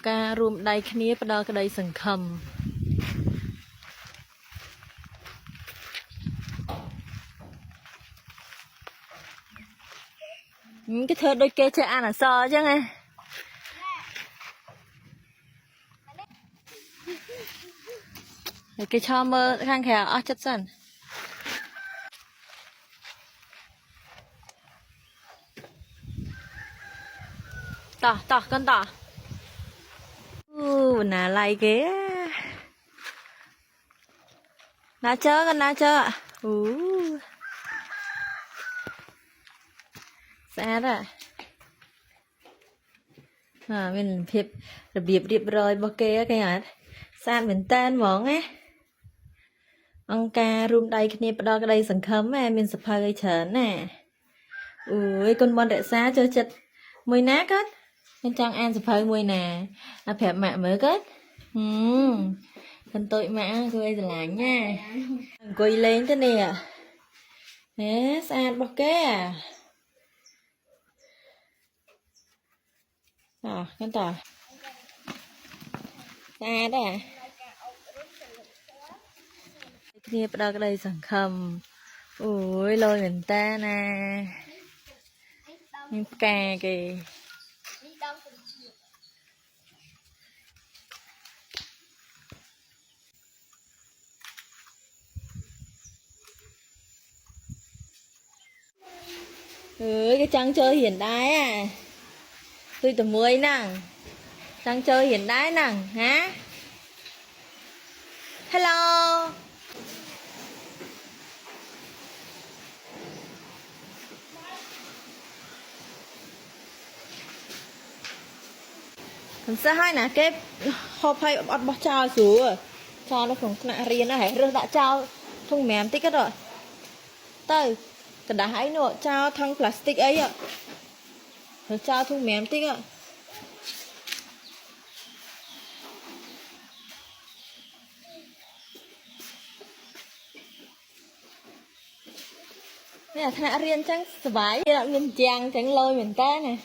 Ca rùm đầy khía bắt đầu cái đây sừng khầm. Cái thơ đôi kê chơi ăn là so chứ nghe. Cái cho mơ khang khéo chất dần. Tỏ con tỏ. Nà lại ghế. Nà chơ con nà chơ. Xa đó. Mình biệp điệp rồi bó kê cái hả. Xa mình tên món á. Ông ca rùm đầy cái này bắt đầu cái đây sẵn khấm mình sắp hơi chớn nè. Con bọn đại xa cho chất mùi ná kết. Con chàng ăn sắp hơi mùi nè. Nó phẹp mạ mới kết. Con tội mạ cô ấy là lánh nha. Quay lên thế này à. Thế xa bó kế à. Con tỏ. Xa đó à. Kia bắt đầu cái đây sẵn khầm. Lôi mình ta nè. Nhưng cà kì. Cái trăng chơi hiện đại à. Tôi tầm 10 nằng. Trăng chơi hiện đại nằng hả. Hello. Còn sao hai nè cái hộp hay bọt bọt trao xuống. Cho nó không nạ riêng nó hãy rớt đã trao thùng mềm tích hết rồi. Tới cái đã hãy nữa trao thằng plastic ấy ạ. Rồi trao thùng mềm tích ạ. Nè thằng nạ riêng chẳng sải là mình chàng chẳng lôi mình ta nè.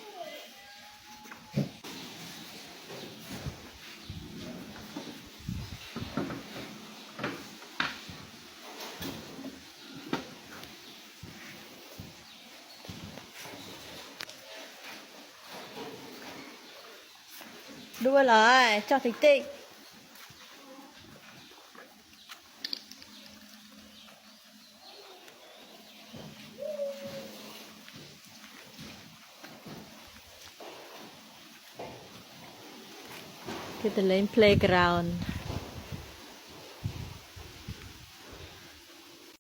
Đua rồi, cho thịt tinh. Kita lên playground.